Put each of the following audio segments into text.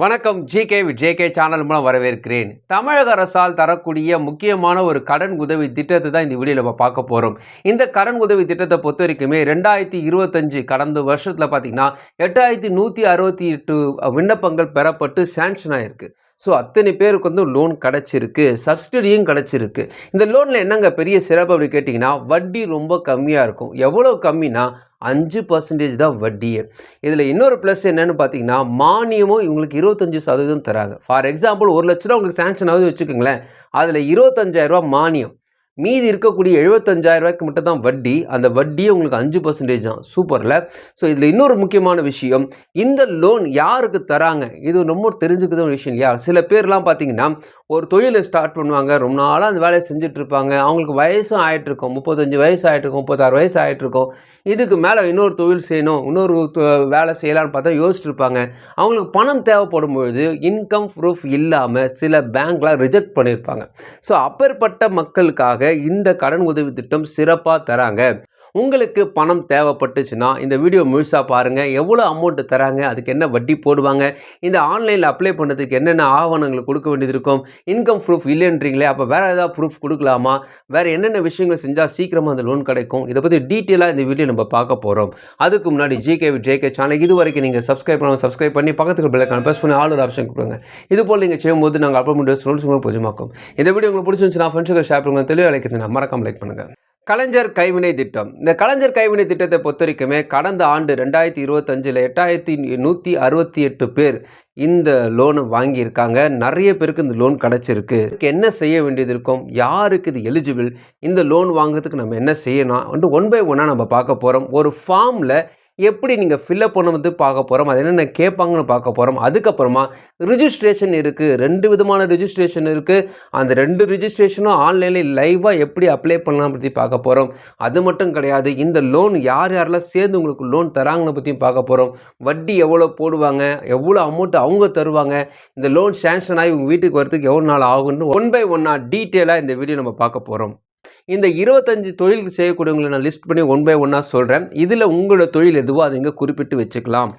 வணக்கம். GK with JK channel மூலம் வரவேற்கிறேன். தமிழக அரசால் தரக்கூடிய முக்கியமான ஒரு கடன் உதவி திட்டத்தை தான் இந்த வீடியோவில் நம்ம பார்க்க போகிறோம். இந்த கடன் உதவி திட்டத்தை பொறுத்த வரைக்குமே 2025 கடந்த வருஷத்தில் பார்த்தீங்கன்னா 8168 விண்ணப்பங்கள் பெறப்பட்டு சேங்ஷன் ஆகிருக்கு. ஸோ அத்தனை பேருக்கு லோன் கிடச்சிருக்கு, சப்சிடியும் கிடச்சிருக்கு. இந்த லோனில் என்னங்க பெரிய சிறப்பு அப்படி கேட்டிங்கன்னா, வட்டி ரொம்ப கம்மியாக இருக்கும். எவ்வளோ கம்மினா 5% தான் வட்டியே. இதில் இன்னொரு ப்ளஸ் என்னென்னு பார்த்தீங்கன்னா, மானியமும் இவங்களுக்கு 25% தராங்க. ஃபார் எக்ஸாம்பிள் 1,00,000 உங்களுக்கு சேங்ஷன் ஆகுது வச்சுக்கோங்களேன், அதில் 25,000 மானியம், மீதி இருக்கக்கூடிய 75,000 மட்டும் தான் வட்டி. அந்த வட்டியே உங்களுக்கு 5% தான். சூப்பரில். ஸோ இதில் இன்னொரு முக்கியமான விஷயம், இந்த லோன் யாருக்கு தராங்க, இது ரொம்ப தெரிஞ்சுக்கிற ஒரு விஷயம் இல்லையா? சில பேர்லாம் பார்த்தீங்கன்னா ஒரு தொழிலை ஸ்டார்ட் பண்ணுவாங்க, ரொம்ப நாளாக அந்த வேலையை செஞ்சிட்ருப்பாங்க, அவங்களுக்கு வயசும் ஆகிட்டுருக்கும், 35 வயசு ஆகிட்டுருக்கும், 36 வயசு ஆகிட்டுருக்கும். இதுக்கு மேலே இன்னொரு தொழில் செய்யணும், இன்னொரு வேலை செய்யலான்னு பார்த்தா யோசிச்சுருப்பாங்க. அவங்களுக்கு பணம் தேவைப்படும் பொழுது இன்கம் ப்ரூஃப் இல்லாமல் சில பேங்க்லாம் ரிஜெக்ட் பண்ணியிருப்பாங்க. ஸோ அப்பேற்பட்ட மக்களுக்காக இந்த கடன் உதவி திட்டம் சிறப்பாக தராங்க. உங்களுக்கு பணம் தேவைப்பட்டுச்சுன்னா இந்த வீடியோ முழுசாக பாருங்கள். எவ்வளோ அமௌண்ட்டு தராங்க, அதுக்கு என்ன வட்டி போடுவாங்க, இந்த ஆன்லைனில் அப்ளை பண்ணுறதுக்கு என்னென்ன ஆவணங்கள் கொடுக்க வேண்டியது இருக்கும், இன்கம் ப்ரூஃப் இல்லைன்றீங்களே அப்போ வேறு ஏதாவது ப்ரூஃப் கொடுக்கலாமா, வேறு என்னென்ன விஷயங்கள் செஞ்சால் சீக்கிரமாக அந்த லோன் கிடைக்கும், இதை பற்றி டீட்டெயிலாக இந்த வீடியோ நம்ம பார்க்க போகிறோம். அதுக்கு முன்னாடி ஜிகே வித் ஜேகே சேனல் இது வரைக்கும் நீங்கள் சப்ஸ்கிரைப் பண்ணி பக்கத்துக்கு பெல் ஐகானை ப்ரெஸ் பண்ணி ஆல் ஒரு ஆப்ஷன் கொடுங்க. இது போல் நீங்கள் செய்யும்போது நாங்கள் அப்லோட் பண்ணுற நோட்ஸ் உங்களுக்கு பொதுமாக்கும். இந்த வீடியோ உங்களுக்கு பிடிச்சிருந்துச்சுன்னா ஃப்ரெண்ட்ஸுக்கு ஷேர் பண்ணுங்கள். தெளிவாக அழைக்கிறதுனா மறக்காம லைக் பண்ணுங்கள். கலைஞர் கைவினை திட்டம். இந்த கலைஞர் கைவினை திட்டத்தை பொறுத்த வரைக்குமே கடந்த ஆண்டு 2025 8168 பேர் இந்த லோனை வாங்கியிருக்காங்க. நிறைய பேருக்கு இந்த லோன் கிடச்சிருக்கு. என்ன செய்ய வேண்டியது இருக்கும், யாருக்கு இது எலிஜிபிள், இந்த லோன் வாங்குறதுக்கு நம்ம என்ன செய்யணும், ஒன் பை ஒன்னாக நம்ம பார்க்க போகிறோம். ஒரு ஃபார்மில் எப்படி நீங்கள் ஃபில்அப் பண்ண பார்க்க போகிறோம், அது என்னென்ன கேட்பாங்கன்னு பார்க்க போகிறோம். அதுக்கப்புறமா ரிஜிஸ்ட்ரேஷன் இருக்குது, 2 விதமான ரிஜிஸ்ட்ரேஷன் இருக்குது. அந்த 2 ரிஜிஸ்ட்ரேஷனும் ஆன்லைனில் லைவாக எப்படி அப்ளை பண்ணலாம் பற்றி பார்க்க போகிறோம். அது மட்டும் கிடையாது, இந்த லோன் யாரெல்லாம் சேர்ந்து உங்களுக்கு லோன் தராங்கன்னு பற்றியும் பார்க்க போகிறோம். வட்டி எவ்வளோ போடுவாங்க, எவ்வளோ அமௌண்ட் அவங்க தருவாங்க, இந்த லோன் சேங்ஷன் ஆகி உங்கள் வீட்டுக்கு வரதுக்கு எவ்வளோ நாள் ஆகுன்னு ஒன் பை ஒன்னாக டீட்டெயிலாக இந்த வீடியோ நம்ம பார்க்க போகிறோம். இந்த 25 தொழில் செய்யக்கூடியவங்களை நான் லிஸ்ட் பண்ணி ஒன் பை ஒன்னாக சொல்கிறேன். இதில் உங்களோட தொழில் எதுவோ அதை இங்கே குறிப்பிட்டு வச்சுக்கலாம்.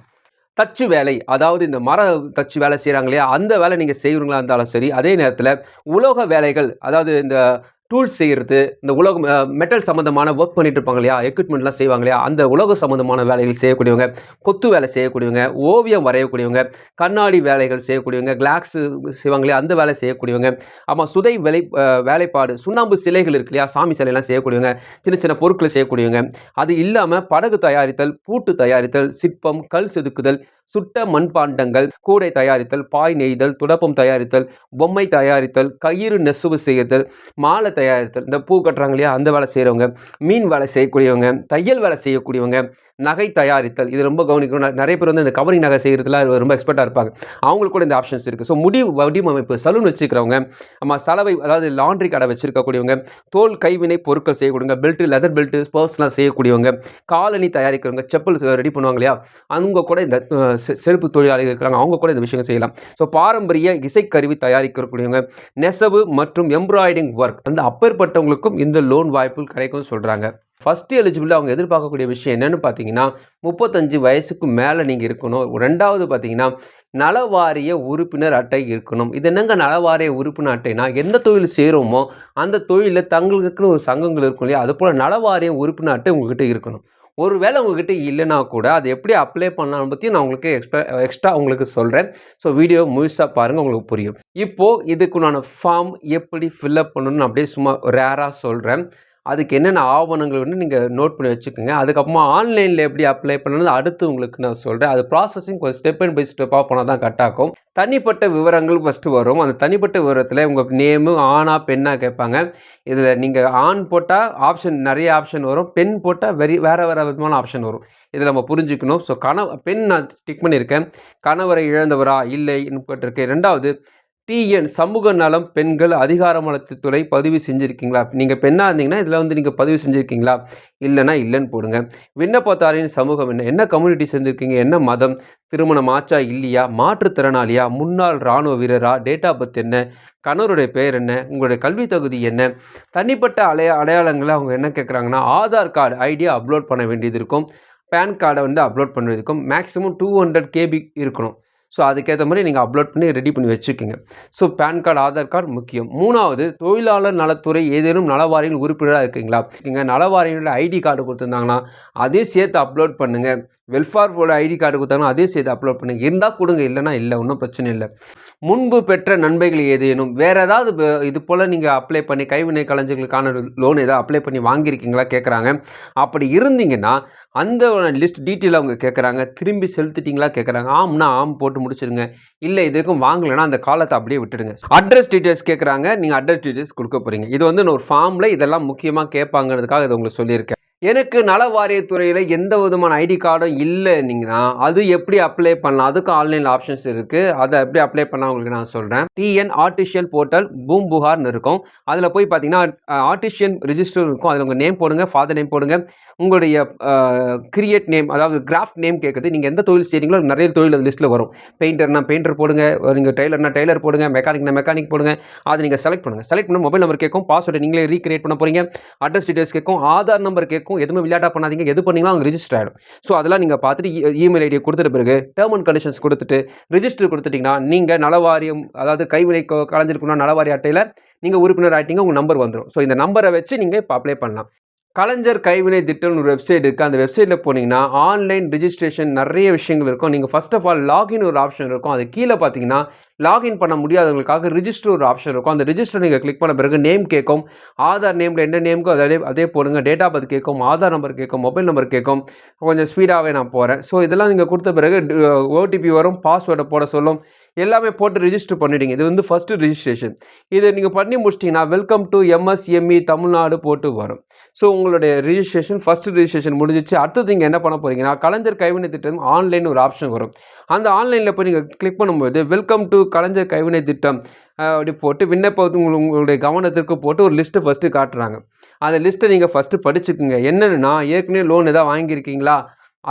தச்சு வேலை, அதாவது இந்த மர தச்சு வேலை செய்கிறாங்க இல்லையா, அந்த வேலை நீங்கள் செய்கிறவங்களா இருந்தாலும் சரி. அதே நேரத்தில் உலோக வேலைகள், அதாவது இந்த டூல்ஸ் செய்கிறது, இந்த உலகம் மெட்டல் சம்மந்தமான ஒர்க் பண்ணிட்டு இருப்பாங்க இல்லையா, எக்யூப்மெண்ட்லாம் செய்வாங்க இல்லையா, அந்த உலக சம்மந்தமான வேலைகள் செய்யக்கூடியவங்க, கொத்து வேலை செய்யக்கூடியவங்க, ஓவியம் வரையக்கூடியவங்க, கண்ணாடி வேலைகள் செய்யக்கூடியவங்க, கிளாஸ் செய்வாங்க இல்லையா, அந்த வேலை செய்யக்கூடியவங்க, ஆமாம் சுதை வேலைப்பாடு, சுண்ணாம்பு சிலைகள் இருக்கு இல்லையா, சாமி சிலையெல்லாம் செய்யக்கூடியவங்க, சின்ன சின்ன பொருட்களை செய்யக்கூடியவங்க. அது இல்லாமல் படகு தயாரித்தல், பூட்டு தயாரித்தல், சிற்பம், கல் செதுக்குதல், சுட்ட மண்பாண்டங்கள், கூடை தயாரித்தல், பாய் நெய்தல், துடப்பம் தயாரித்தல், பொம்மை தயாரித்தல், கயிறு நெசுவு செய்தல், மாலை தயாரித்தல், இந்த பூ கட்டுறாங்க இல்லையா அந்த வேலை செய்கிறவங்க, மீன் வேலை செய்யக்கூடியவங்க, தையல் வேலை செய்யக்கூடியவங்க, நகை தயாரித்தல், இது ரொம்ப கவனிக்கணும். நிறைய பேர் இந்த கவரிங் நகை செய்கிறதுல ரொம்ப எக்ஸ்பர்ட்டாக இருப்பாங்க, அவங்களுக்கு கூட இந்த ஆப்ஷன்ஸ் இருக்குது. ஸோ வடிவமைப்பு, சலூன் வச்சுக்கிறவங்க, சலவை அதாவது லாண்ட்ரி கடை வச்சுருக்கக்கூடியவங்க, தோல் கைவினை பொருட்கள் செய்யக்கூடியவங்க, பெல்ட்டு, லெதர் பெல்ட்டு, பர்ஸ்லாம் செய்யக்கூடியவங்க, காலணி தயாரிக்கிறவங்க, செப்பல் ரெடி பண்ணுவாங்க இல்லையா, அவங்க கூட இந்த செருப்பு தொழிலாளிகள் இருக்கிறாங்க, அவங்க கூட இந்த விஷயம் செய்யலாம். ஸோ பாரம்பரிய இசைக்கருவி தயாரிக்கக்கூடியவங்க, நெசவு மற்றும் எம்ப்ராய்டிங் ஒர்க், அந்த அப்பேற்பட்டவங்களுக்கும் இந்த லோன் வாய்ப்பு கிடைக்கும்னு சொல்கிறாங்க. ஃபஸ்ட்டு எலிஜிபிள் அவங்க எதிர்பார்க்கக்கூடிய விஷயம் என்னென்னு பார்த்தீங்கன்னா, 35 வயசுக்கு மேலே நீங்கள் இருக்கணும். ரெண்டாவது பார்த்தீங்கன்னா நலவாரிய உறுப்பினர் அட்டை இருக்கணும். இது என்னங்க நலவாரிய உறுப்பினர் அட்டைனா, எந்த தொழில் செய்கிறோமோ அந்த தொழிலில் தங்களுக்குன்னு ஒரு சங்கங்கள் இருக்கும் இல்லையா, அது போல் நலவாரிய உறுப்பினர் அட்டை உங்கள்கிட்ட இருக்கணும். ஒரு வேளை உங்கள்கிட்ட இல்லைனா கூட அதை எப்படி அப்ளை பண்ணலான்னு பற்றி நான் உங்களுக்கு எக்ஸ்ட்ரா உங்களுக்கு சொல்கிறேன். ஸோ வீடியோ முழுசாக பாருங்கள், உங்களுக்கு புரியும். இப்போது இதுக்குண்டான ஃபார்ம் எப்படி ஃபில்அப் பண்ணணும்னு அப்படியே சும்மா ரேராக சொல்கிறேன். அதுக்கு என்னென்ன ஆவணங்கள் வந்து நீங்கள் நோட் பண்ணி வச்சுக்கோங்க. அதுக்கப்புறமா ஆன்லைனில் எப்படி அப்ளை பண்ணணும் அடுத்து உங்களுக்கு நான் சொல்கிறேன். அது ப்ராசஸிங் கொஞ்சம் ஸ்டெப் பை ஸ்டெப்பாக போனால் தான் கரெக்டாகும். தனிப்பட்ட விவரங்கள் ஃபஸ்ட்டு வரும். அந்த தனிப்பட்ட விவரத்தில் உங்கள் நேமு ஆணா பெண்ணாக கேட்பாங்க. இதில் நீங்கள் ஆண் போட்டால் ஆப்ஷன் நிறைய ஆப்ஷன் வரும், பெண் போட்டால் வேறு விதமான ஆப்ஷன் வரும். இதில் நம்ம புரிஞ்சுக்கணும். ஸோ பெண் நான் டிக் பண்ணியிருக்கேன். கணவரை இழந்தவரா இல்லைன்னு போட்டிருக்கேன். ரெண்டாவது டிஎன் சமூக நலம் பெண்கள் அதிகாரமளித்துறை பதிவு செஞ்சுருக்கீங்களா, நீங்கள் பெண்ணாக இருந்தீங்கன்னா இதில் நீங்கள் பதிவு செஞ்சுருக்கீங்களா, இல்லைனா இல்லைன்னு போடுங்க. விண்ணப்பத்தாரின் சமூகம் என்ன கம்யூனிட்டி சேர்ந்துருக்கீங்க, என்ன மதம், திருமணம் ஆச்சா இல்லையா, மாற்றுத்திறனாளியா, முன்னாள் இராணுவ வீரரா, டேட் ஆஃப் பர்த் என்ன, கணவருடைய பெயர் என்ன, உங்களுடைய கல்வி தகுதி என்ன, தனிப்பட்ட அடையாளங்களை அவங்க என்ன கேட்குறாங்கன்னா ஆதார் கார்டு ஐடியா அப்லோட் பண்ண வேண்டியது இருக்கும், பேன் கார்டை அப்லோட் பண்ண வேண்டியது இருக்கும். மேக்ஸிமம் 200 KB இருக்கணும். ஸோ அதுக்கேற்ற மாதிரி நீங்கள் அப்லோட் பண்ணி ரெடி பண்ணி வச்சுக்கோங்க. So PAN card, Aadhaar card முக்கியம். 3வது தொழிலாளர் நலத்துறை ஏதேனும் நலவாரியில் உறுப்பினராக இருக்கீங்களா? நீங்கள் நலவாரியோட ஐடி கார்டு கொடுத்துருந்தாங்கன்னா அதையும் சேர்த்து அப்லோட் பண்ணுங்கள். வெல்ஃபேர் போர்டு ஐடி கார்டு கொடுத்தாங்கன்னா அதையும் சேர்த்து அப்லோட் பண்ணுங்கள். இருந்தால் கொடுங்க, இல்லைனா இல்லை, ஒன்றும் பிரச்சனை இல்லை. முன்பு பெற்ற நன்மைகள் ஏதேனும் வேறு ஏதாவது இது போல் நீங்கள் அப்ளை பண்ணி கைவினை கலைஞர்களுக்கான லோன் ஏதாவது அப்ளை பண்ணி வாங்கியிருக்கீங்களா கேட்குறாங்க. அப்படி இருந்தீங்கன்னா அந்த லிஸ்ட் டீட்டெயில் அவங்க கேட்குறாங்க. திரும்பி செலுத்திட்டீங்களா கேட்குறாங்க. ஆம்னா ஆம் போட்டு முடிச்சிருங்க. இல்லை இதுக்கும் வாங்கலைன்னா அந்த காலத்தை அப்படியே விட்டுடுங்க. அட்ரஸ் டீட்டெயில்ஸ் கேட்குறாங்க. நீங்கள் அட்ரஸ் டீட்டெயில்ஸ் கொடுக்க போகிறீங்க. இது வந்து ஒரு ஃபார்மில் இதெல்லாம் முக்கியமாக கேட்பாங்கிறதுக்காக இதை உங்களுக்கு சொல்லியிருக்கேன். எனக்கு நல வாரியத்துறையில் எந்த விதமான ஐடி கார்டும் இல்லைன்னீங்கன்னா அது எப்படி அப்ளை பண்ணலாம்? அதுக்கு ஆன்லைனில் ஆப்ஷன்ஸ் இருக்குது. அதை எப்படி அப்ளை பண்ணால் உங்களுக்கு நான் சொல்கிறேன். டிஎன் ஆர்டிஷியல் போர்ட்டல் பூம்புகார்னு இருக்கும். அதில் போய் பார்த்தீங்கன்னா ஆர்டிஷியன் ரிஜிஸ்டர் இருக்கும். அதில் உங்கள் நேம் போடுங்க, ஃபாதர் நேம் போடுங்க, உங்களுடைய கிரியேட் நேம், அதாவது கிராஃப்ட் நேம் கேட்குது. நீங்கள் எந்த தொழில் செய்கிறீங்களோ நிறைய தொழில் அது லிஸ்ட்டில் வரும். பெயிண்டர்னா பெயிண்டர் போடுங்க, நீங்கள் டெய்லர்னா டெய்லர் போடுங்க, மெக்கானிக்னா மெக்கானிக் போடுங்க. அதை நீங்கள் செலக்ட் பண்ணுங்கள். செலக்ட் பண்ண மொபைல் நம்பர் கேட்கும், பாஸ்வேர்டு நீங்களே ரீக்ரியேட் பண்ண போகிறீங்க, அட்ரஸ் டீட்டெயில்ஸ் கேட்கும், ஆதார் நம்பர் கேட்கும். எதுவுமே விளையாட்டா பண்ணாதீங்க. எது பண்ணீங்களோ அங்கே ரிஜிஸ்டர் ஆகிடும். ஸோ அதெல்லாம் நீங்கள் பார்த்துட்டு இமெயில் ஐடியை கொடுத்துட்ட பிறகு டேர்ம் அண்ட் கண்டிஷன்ஸ் கொடுத்துட்டு ரிஜிஸ்டர் கொடுத்துட்டிங்கன்னா நீங்கள் நலவாரியம், அதாவது கைவினை கலைஞருக்குன்னா நலவாரிய அட்டையில் நீங்கள் உறுப்பினர் ஆகிட்டீங்க. உங்கள் நம்பர் வந்துடும். ஸோ இந்த நம்பரை வச்சு நீங்கள் இப்போ அப்ளை பண்ணலாம். கலைஞர் கைவினை திட்டம்னு ஒரு வெப்சைட் இருக்குது. அந்த வெப்சைட்டில் போனீங்கன்னா ஆன்லைன் ரிஜிஸ்ட்ரேஷன் நிறைய விஷயங்கள் இருக்கும். நீங்கள் ஃபர்ஸ்ட் ஆஃப் ஆல் லாகின் ஒரு ஆப்ஷன் இருக்கும். அது கீழே பார்த்தீங்கன்னா லாகின் பண்ண முடியாதவங்களுக்காக ரிஜிஸ்டர் ஒரு ஆப்ஷன் இருக்கும். அந்த ரிஜிஸ்டர் நீங்கள் கிளிக் பண்ண பிறகு நேம் கேட்கும். ஆதார் நேமில் என்ன நேமுக்கோ அதே போடுங்க. டேட் ஆஃப் பர்த் கேட்கும், ஆதார் நம்பர் கேட்கும், மொபைல் நம்பர் கேட்கும். கொஞ்சம் ஸ்பீடாகவே நான் போகிறேன். ஸோ இதெல்லாம் நீங்கள் கொடுத்த பிறகு ஓடிபி வரும், பாஸ்வேர்டை போட சொல்லும். எல்லாமே போட்டு ரிஜிஸ்டர் பண்ணிவிடுங்க. இது வந்து ஃபஸ்ட்டு ரிஜிஸ்ட்ரேஷன். இதை நீங்கள் பண்ணி முடிச்சிட்டிங்கன்னா வெல்கம் டு எம்எஸ்எம்இ தமிழ்நாடு போட்டு வரும். ஸோ உங்களுடைய ரிஜிஸ்ட்ரேஷன் ஃபஸ்ட்டு ரிஜிஸ்ட்ரேஷன் முடிஞ்சிச்சு. அடுத்தது நீங்கள் என்ன பண்ண போகிறீங்கன்னா கலைஞர் கைவினை திட்டம் ஆன்லைன் ஒரு ஆப்ஷன் வரும். அந்த ஆன்லைனில் போய் நீங்கள் கிளிக் பண்ணும்போது வெல்கம் டு கலைஞர் கைவினை திட்டம் அப்படி போட்டு விண்ணப்பம் உங்களுடைய கவனத்திற்கு போட்டு ஒரு லிஸ்ட்டு ஃபஸ்ட்டு காட்டுறாங்க. அந்த லிஸ்ட்டை நீங்கள் ஃபஸ்ட்டு படிச்சுக்குங்க. என்னென்னா ஏற்கனவே லோன் எதாவது வாங்கியிருக்கீங்களா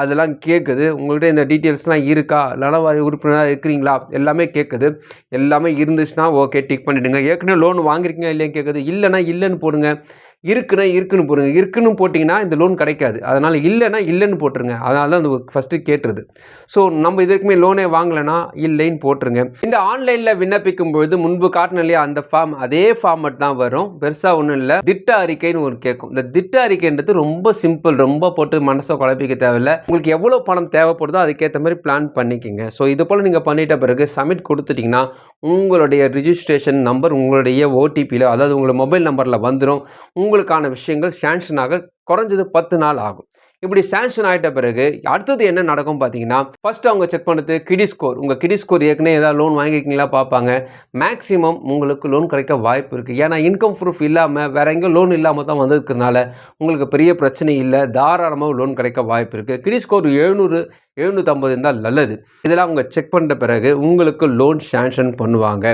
அதெல்லாம் கேட்குது. உங்கள்கிட்ட இந்த டீட்டெயில்ஸ்லாம் இருக்கா, நலவாரிய உறுப்பினராக இருக்கிறீங்களா, எல்லாமே கேட்குது. எல்லாமே இருந்துச்சுன்னா ஓகே டிக் பண்ணிவிடுங்க. ஏற்கனவே லோன் வாங்கியிருக்கீங்க இல்லைன்னு கேட்குது. இல்லைனா இல்லைன்னு போடுங்க, இருக்குன்னு போடுங்க. இருக்குன்னு போட்டிங்கன்னா இந்த லோன் கிடைக்காது. அதனால் இல்லைன்னா இல்லைன்னு போட்டுருங்க. அதனால தான் அது ஃபஸ்ட்டு கேட்டுருது. ஸோ நம்ம இதுக்குமே லோனே வாங்கலைன்னா இல்லைன்னு போட்டுருங்க. இந்த ஆன்லைனில் விண்ணப்பிக்கும் பொழுது முன்பு காட்டின இல்லையா அந்த ஃபார்ம், அதே ஃபார்மட் தான் வரும். பெருசாக ஒன்றும் இல்லை. திட்ட அறிக்கைன்னு ஒரு கேட்கும். இந்த திட்ட அறிக்கைன்றது ரொம்ப சிம்பிள். ரொம்ப போட்டு மனசை குழப்பிக்க தேவையில்லை. உங்களுக்கு எவ்வளோ பணம் தேவைப்படுதோ அதுக்கேற்ற மாதிரி பிளான் பண்ணிக்கோங்க. ஸோ இது போல் நீங்கள் பண்ணிட்ட பிறகு சப்மிட் கொடுத்துட்டிங்கன்னா உங்களுடைய ரிஜிஸ்ட்ரேஷன் நம்பர் உங்களுடைய ஓடிபியில், அதாவது உங்களோட மொபைல் நம்பரில் வந்துடும். உங்களுக்கான விஷயங்கள் சாங்ஷன் ஆக குறைஞ்சது 10 நாள் ஆகும். இப்படி சாங்ஷன் ஆகிட்ட பிறகு அடுத்தது என்ன நடக்கும் பார்த்தீங்கன்னா ஃபர்ஸ்ட் அவங்க செக் பண்ணுறது கிரெடிட் ஸ்கோர். உங்கள் கிரெடிட் ஸ்கோர் ஏற்கனவே ஏதாவது லோன் வாங்கியிருக்கீங்களா பார்ப்பாங்க. மேக்ஸிமம் உங்களுக்கு லோன் கிடைக்க வாய்ப்பு இருக்குது. ஏன்னா இன்கம் ப்ரூஃப் இல்லாமல் வேறு எங்கேயும் லோன் இல்லாமல் தான் வந்திருக்கிறதுனால உங்களுக்கு பெரிய பிரச்சனை இல்லை. தாராளமாக லோன் கிடைக்க வாய்ப்பு இருக்குது. கிரெடிட் ஸ்கோர் 700 750 இருந்தால் நல்லது. இதெல்லாம் அவங்க செக் பண்ண பிறகு உங்களுக்கு லோன் சாங்ஷன் பண்ணுவாங்க.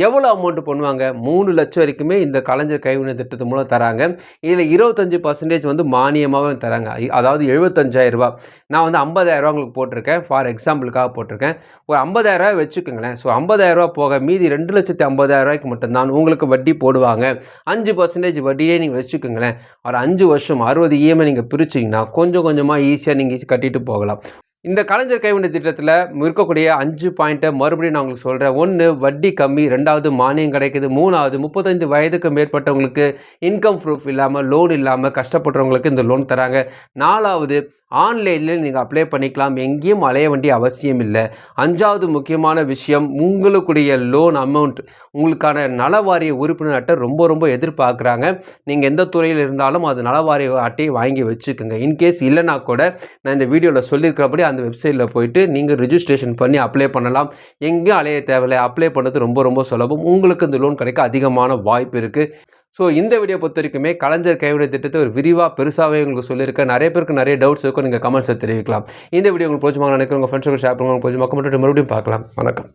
எவ்வளோ அமௌண்ட் பண்ணுவாங்க? 3 லட்சம் வரைக்குமே இந்த கலைஞர் கைவினை திட்டத்து மூலம் தராங்க. இதில் 25% வந்து மானியமாகவே தராங்க. அதாவது 75,000 ரூபா. நான் வந்து 50,000 ரூபா உங்களுக்கு போட்டிருக்கேன். ஃபார் எக்ஸாம்பிளுக்காக போட்டிருக்கேன். ஒரு 50,000 ரூபா வச்சுக்கோங்களேன். ஸோ 50,000 ரூபா போக மீதி 2,50,000 ரூபாய்க்கு மட்டும்தான் உங்களுக்கு வட்டி போடுவாங்க. 5% வட்டியே நீங்கள் வச்சுக்கோங்களேன். ஒரு 5 வருஷம் 60 இஎம்ஐ நீங்கள் பிரிச்சிங்கன்னா கொஞ்சம் கொஞ்சமாக ஈஸியாக நீங்கள் கட்டிட்டு போகலாம். இந்த கலைஞர் கைவினை திட்டத்தில் இருக்கக்கூடிய 5 பாயிண்ட்டை மறுபடியும் நான் உங்களுக்கு சொல்கிறேன். 1 வட்டி கம்மி, 2வது மானியம் கிடைக்குது, 3வது 35 வயதுக்கு மேற்பட்டவங்களுக்கு இன்கம் ப்ரூஃப் இல்லாமல் லோன் இல்லாமல் கஷ்டப்படுறவங்களுக்கு இந்த லோன் தராங்க. 4வது ஆன்லைனில் நீங்கள் அப்ளை பண்ணிக்கலாம். எங்கேயும் அலைய வேண்டிய அவசியம் இல்லை. 5வது முக்கியமான விஷயம் உங்களுடைய லோன் அமௌண்ட் உங்களுக்கான நலவாரிய உறுப்பினர் அட்டை ரொம்ப எதிர்பார்க்குறாங்க. நீங்கள் எந்த துறையில் இருந்தாலும் அது நலவாரிய அட்டையை வாங்கி வச்சுக்கோங்க. இன்கேஸ் இல்லைனா கூட நான் இந்த வீடியோவில் சொல்லியிருக்கிறபடி அந்த வெப்சைட்டில் போயிட்டு நீங்கள் ரிஜிஸ்ட்ரேஷன் பண்ணி அப்ளை பண்ணலாம். எங்கேயும் அலைய தேவையில்லை. அப்ளை பண்ணுறது ரொம்ப சுலபம். உங்களுக்கு இந்த லோன் கிடைக்க அதிகமான வாய்ப்பு இருக்குது. ஸோ இந்த வீடியோ பொறுத்த வரைக்குமே கலைஞர் கைவினை திட்டத்தை ஒரு விரிவாக பெருசாகவே உங்களுக்கு சொல்லியிருக்கேன். நிறைய பேருக்கு நிறைய டவுட்ஸ் இருக்கும். நீங்கள் கமெண்ட்ஸை தெரிவிக்கலாம். இந்த வீடியோ உங்களுக்கு பிடிச்சமாக நினைக்கிறேன். உங்கள் ஃப்ரெண்ட்ஸுக்கு ஷேர் பண்ணுங்க. கொஞ்சம் மக்கள் மட்டும் மறுபடியும் பார்க்கலாம். வணக்கம்.